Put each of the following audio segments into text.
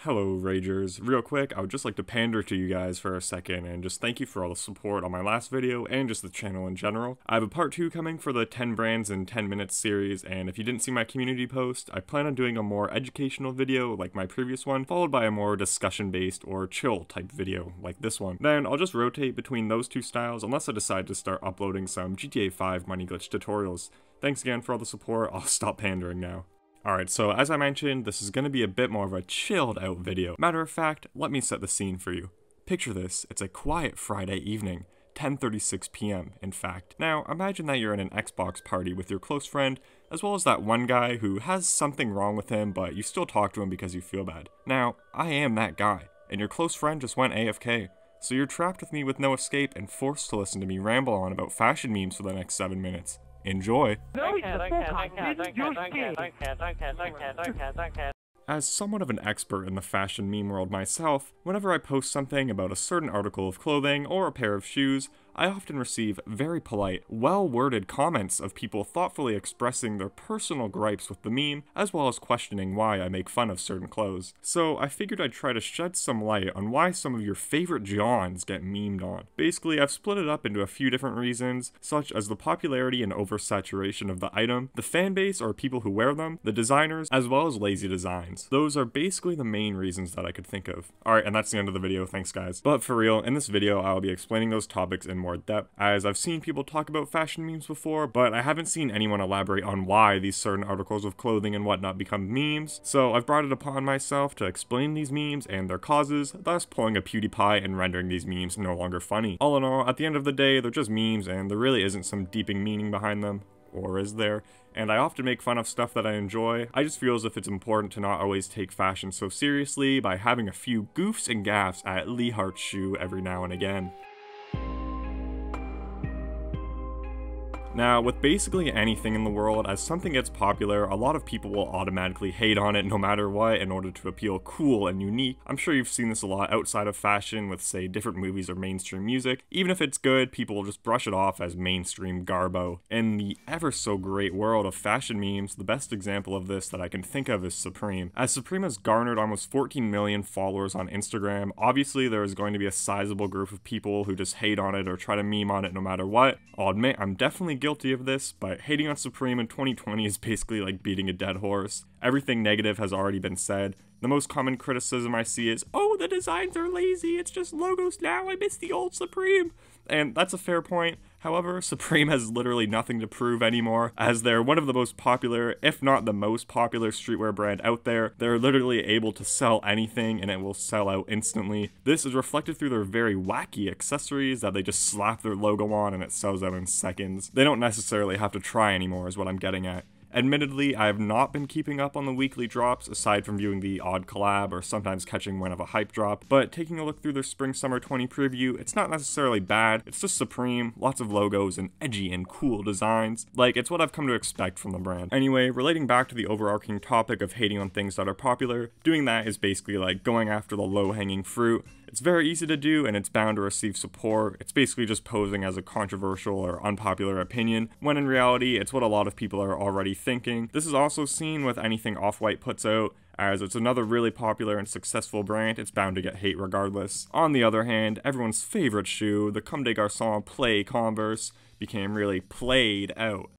Hello Ragers, real quick, I would just like to pander to you guys for a second and just thank you for all the support on my last video and just the channel in general. I have a part 2 coming for the 10 brands in 10 minutes series, and if you didn't see my community post, I plan on doing a more educational video like my previous one, followed by a more discussion based or chill type video like this one. Then I'll just rotate between those two styles unless I decide to start uploading some GTA 5 money glitch tutorials. Thanks again for all the support, I'll stop pandering now. Alright, so as I mentioned, this is going to be a bit more of a chilled out video. Matter of fact, let me set the scene for you. Picture this, it's a quiet Friday evening, 10:36 p.m. in fact. Now, imagine that you're in an Xbox party with your close friend, as well as that one guy who has something wrong with him, but you still talk to him because you feel bad. Now, I am that guy, and your close friend just went AFK, so you're trapped with me with no escape and forced to listen to me ramble on about fashion memes for the next 7 minutes. Enjoy! As somewhat of an expert in the fashion meme world myself, whenever I post something about a certain article of clothing or a pair of shoes, I often receive very polite, well-worded comments of people thoughtfully expressing their personal gripes with the meme, as well as questioning why I make fun of certain clothes. So I figured I'd try to shed some light on why some of your favorite Johns get memed on. Basically, I've split it up into a few different reasons, such as the popularity and oversaturation of the item, the fanbase or people who wear them, the designers, as well as lazy designs. Those are basically the main reasons that I could think of. Alright, and that's the end of the video, thanks guys. But for real, in this video I will be explaining those topics in more depth, as I've seen people talk about fashion memes before, but I haven't seen anyone elaborate on why these certain articles of clothing and whatnot become memes, so I've brought it upon myself to explain these memes and their causes, thus pulling a PewDiePie and rendering these memes no longer funny. All in all, at the end of the day, they're just memes and there really isn't some deepening meaning behind them. Or is there? And I often make fun of stuff that I enjoy. I just feel as if it's important to not always take fashion so seriously by having a few goofs and gaffes at Lee Hart's shoe every now and again. Now, with basically anything in the world, as something gets popular, a lot of people will automatically hate on it no matter what in order to appeal cool and unique. I'm sure you've seen this a lot outside of fashion with, say, different movies or mainstream music. Even if it's good, people will just brush it off as mainstream garbo. In the ever so great world of fashion memes, the best example of this that I can think of is Supreme. As Supreme has garnered almost 14 million followers on Instagram, obviously there is going to be a sizable group of people who just hate on it or try to meme on it no matter what. I'll admit, I'm definitely guilty of this, but hating on Supreme in 2020 is basically like beating a dead horse. Everything negative has already been said. The most common criticism I see is, oh, the designs are lazy, it's just logos now, I miss the old Supreme. And that's a fair point. However, Supreme has literally nothing to prove anymore, as they're one of the most popular, if not the most popular streetwear brand out there. They're literally able to sell anything and it will sell out instantly. This is reflected through their very wacky accessories that they just slap their logo on and it sells out in seconds. They don't necessarily have to try anymore is what I'm getting at. Admittedly, I have not been keeping up on the weekly drops, aside from viewing the odd collab or sometimes catching one of a hype drop, but taking a look through their Spring/Summer 20 preview, it's not necessarily bad, it's just Supreme, lots of logos and edgy and cool designs. Like, it's what I've come to expect from the brand. Anyway, relating back to the overarching topic of hating on things that are popular, doing that is basically like going after the low-hanging fruit. It's very easy to do and it's bound to receive support. It's basically just posing as a controversial or unpopular opinion, when in reality it's what a lot of people are already thinking. This is also seen with anything Off-White puts out, as it's another really popular and successful brand, it's bound to get hate regardless. On the other hand, everyone's favorite shoe, the Comme des Garçons Play Converse, became really played out.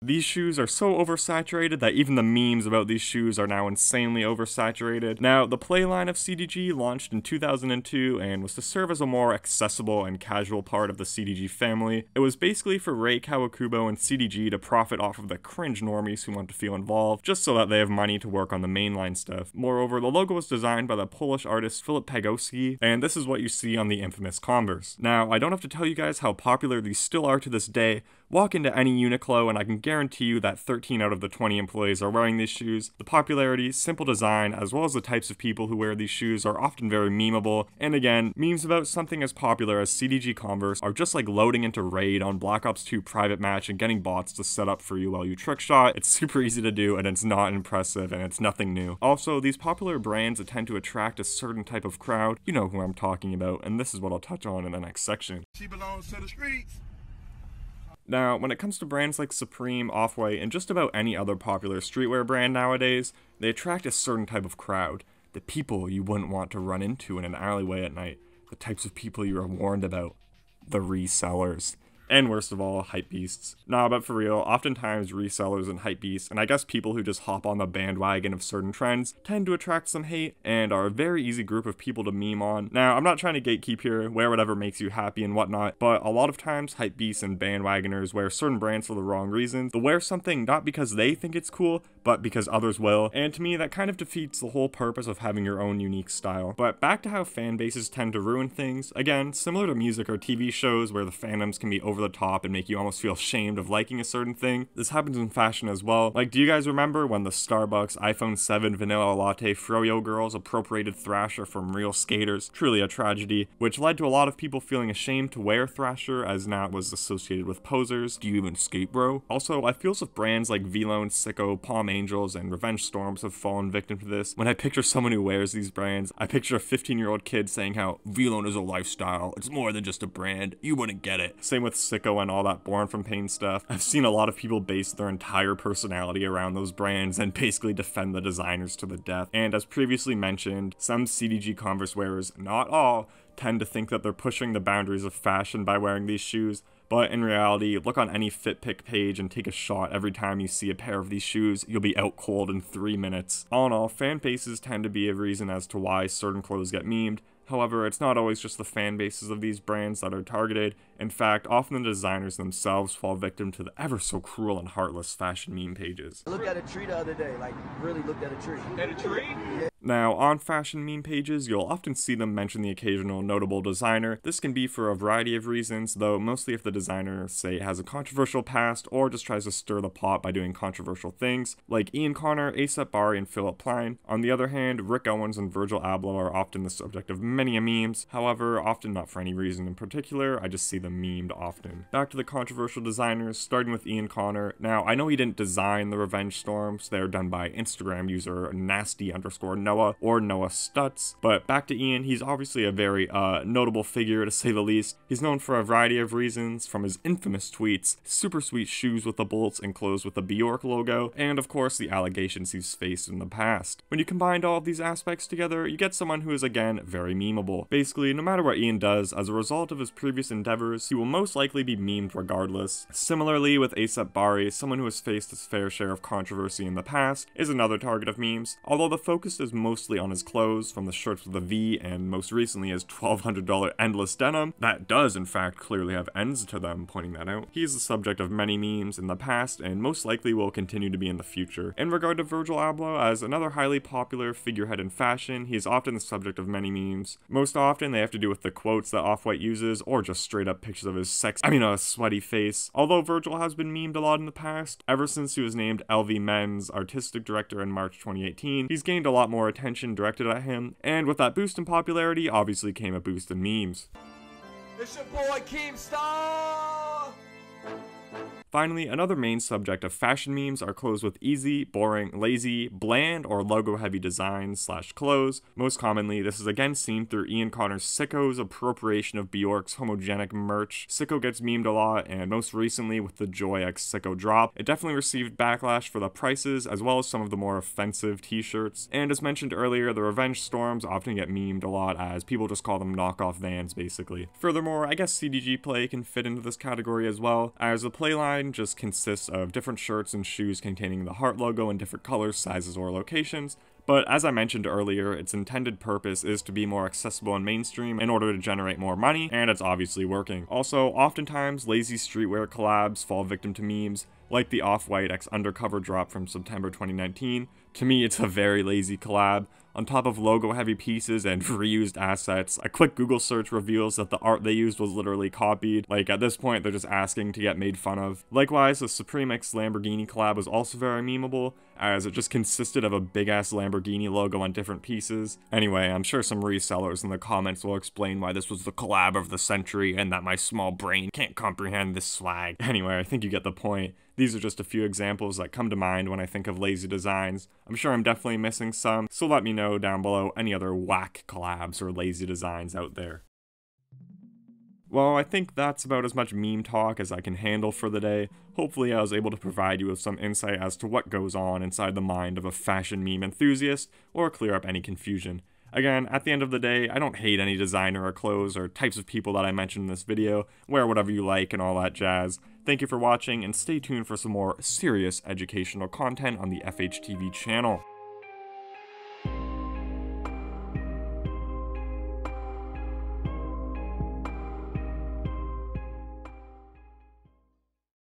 These shoes are so oversaturated that even the memes about these shoes are now insanely oversaturated. Now, the Play line of CDG launched in 2002 and was to serve as a more accessible and casual part of the CDG family. It was basically for Rei Kawakubo and CDG to profit off of the cringe normies who want to feel involved, just so that they have money to work on the mainline stuff. Moreover, the logo was designed by the Polish artist Filip Pagowski, and this is what you see on the infamous Converse. Now, I don't have to tell you guys how popular these still are to this day. Walk into any Uniqlo and I can guarantee you that 13 out of the 20 employees are wearing these shoes. The popularity, simple design, as well as the types of people who wear these shoes are often very memeable, and again, memes about something as popular as CDG Converse are just like loading into Raid on Black Ops 2 Private Match and getting bots to set up for you while you trickshot. It's super easy to do and it's not impressive and it's nothing new. Also, these popular brands tend to attract a certain type of crowd. You know who I'm talking about, and this is what I'll touch on in the next section. She belongs to the streets. Now, when it comes to brands like Supreme, Off-White, and just about any other popular streetwear brand nowadays, they attract a certain type of crowd. the people you wouldn't want to run into in an alleyway at night, the types of people you are warned about, the resellers. And worst of all, hypebeasts. Nah, but for real, oftentimes resellers and hypebeasts, and I guess people who just hop on the bandwagon of certain trends, tend to attract some hate and are a very easy group of people to meme on. Now, I'm not trying to gatekeep here, wear whatever makes you happy and whatnot, but a lot of times hypebeasts and bandwagoners wear certain brands for the wrong reasons. They'll wear something not because they think it's cool, but because others will, and to me that kind of defeats the whole purpose of having your own unique style. But back to how fan bases tend to ruin things, again, similar to music or TV shows where the fandoms can be over the top and make you almost feel ashamed of liking a certain thing. This happens in fashion as well. Like, do you guys remember when the Starbucks iPhone 7 vanilla latte froyo girls appropriated Thrasher from real skaters? Truly a tragedy, which led to a lot of people feeling ashamed to wear Thrasher as now it was associated with posers. Do you even skate, bro? Also, I feel as if brands like Vlone, Sicko, Palm Angels, and Revenge Storms have fallen victim to this. When I picture someone who wears these brands, I picture a 15-year-old kid saying how Vlone is a lifestyle, it's more than just a brand, you wouldn't get it. Same with Sicko and all that Born from Pain stuff. I've seen a lot of people base their entire personality around those brands and basically defend the designers to the death. And as previously mentioned, some CDG Converse wearers, not all, tend to think that they're pushing the boundaries of fashion by wearing these shoes, but in reality, look on any FitPic page and take a shot every time you see a pair of these shoes, you'll be out cold in 3 minutes. All in all, fan bases tend to be a reason as to why certain clothes get memed. However, it's not always just the fan bases of these brands that are targeted. In fact, often the designers themselves fall victim to the ever so cruel and heartless fashion meme pages. I looked at a tree the other day, like really looked at a tree. At a tree? Yeah. Now, on fashion meme pages, you'll often see them mention the occasional notable designer. This can be for a variety of reasons, though mostly if the designer, say, has a controversial past or just tries to stir the pot by doing controversial things, like Ian Connor, A$AP Bari, and Philip Plein. On the other hand, Rick Owens and Virgil Abloh are often the subject of many memes, however, often not for any reason in particular, I just see them memed often. Back to the controversial designers, starting with Ian Connor. Now, I know he didn't design the Revenge Storms, they're done by Instagram user nasty_Noah or Noah Stutz, but back to Ian, he's obviously a very notable figure to say the least. He's known for a variety of reasons, from his infamous tweets, super sweet shoes with the bolts and clothes with the Bjork logo, and of course the allegations he's faced in the past. When you combine all of these aspects together, you get someone who is again very memeable. Basically, no matter what Ian does, as a result of his previous endeavors, he will most likely be memed regardless. Similarly with A$AP Bari, someone who has faced his fair share of controversy in the past, is another target of memes, although the focus is mostly on his clothes, from the shirts with a V and most recently his $1,200 endless denim, that does in fact clearly have ends to them, pointing that out. He is the subject of many memes in the past and most likely will continue to be in the future. In regard to Virgil Abloh, as another highly popular figurehead in fashion, he is often the subject of many memes. Most often they have to do with the quotes that Off-White uses, or just straight up pictures of his sweaty face. Although Virgil has been memed a lot in the past, ever since he was named LV Men's artistic director in March 2018, he's gained a lot more attention directed at him, and with that boost in popularity, obviously came a boost in memes. It's your boy Keemstar! Finally, another main subject of fashion memes are clothes with easy, boring, lazy, bland, or logo-heavy designs / clothes. Most commonly, this is again seen through Ian Connor's Sicko's appropriation of Bjork's homogenic merch. Sicko gets memed a lot, and most recently with the Joy X Sicko drop, it definitely received backlash for the prices, as well as some of the more offensive t-shirts. And as mentioned earlier, the Revenge Storms often get memed a lot, as people just call them knockoff Vans, basically. Furthermore, I guess CDG play can fit into this category as well, as the playline just consists of different shirts and shoes containing the heart logo in different colors, sizes, or locations. But as I mentioned earlier, its intended purpose is to be more accessible and mainstream in order to generate more money, and it's obviously working. Also, oftentimes, lazy streetwear collabs fall victim to memes, like the Off-White X Undercover drop from September 2019. To me, it's a very lazy collab. On top of logo-heavy pieces and reused assets, a quick Google search reveals that the art they used was literally copied. Like, at this point, they're just asking to get made fun of. Likewise, the Supreme X Lamborghini collab was also very memeable, as it just consisted of a big-ass Lamborghini logo on different pieces. Anyway, I'm sure some resellers in the comments will explain why this was the collab of the century and that my small brain can't comprehend this swag. Anyway, I think you get the point. These are just a few examples that come to mind when I think of lazy designs. I'm sure I'm definitely missing some, so let me know down below any other whack collabs or lazy designs out there. Well, I think that's about as much meme talk as I can handle for the day. Hopefully I was able to provide you with some insight as to what goes on inside the mind of a fashion meme enthusiast, or clear up any confusion. Again, at the end of the day, I don't hate any designer or clothes or types of people that I mentioned in this video. Wear whatever you like and all that jazz. Thank you for watching, and stay tuned for some more serious educational content on the FHTV channel.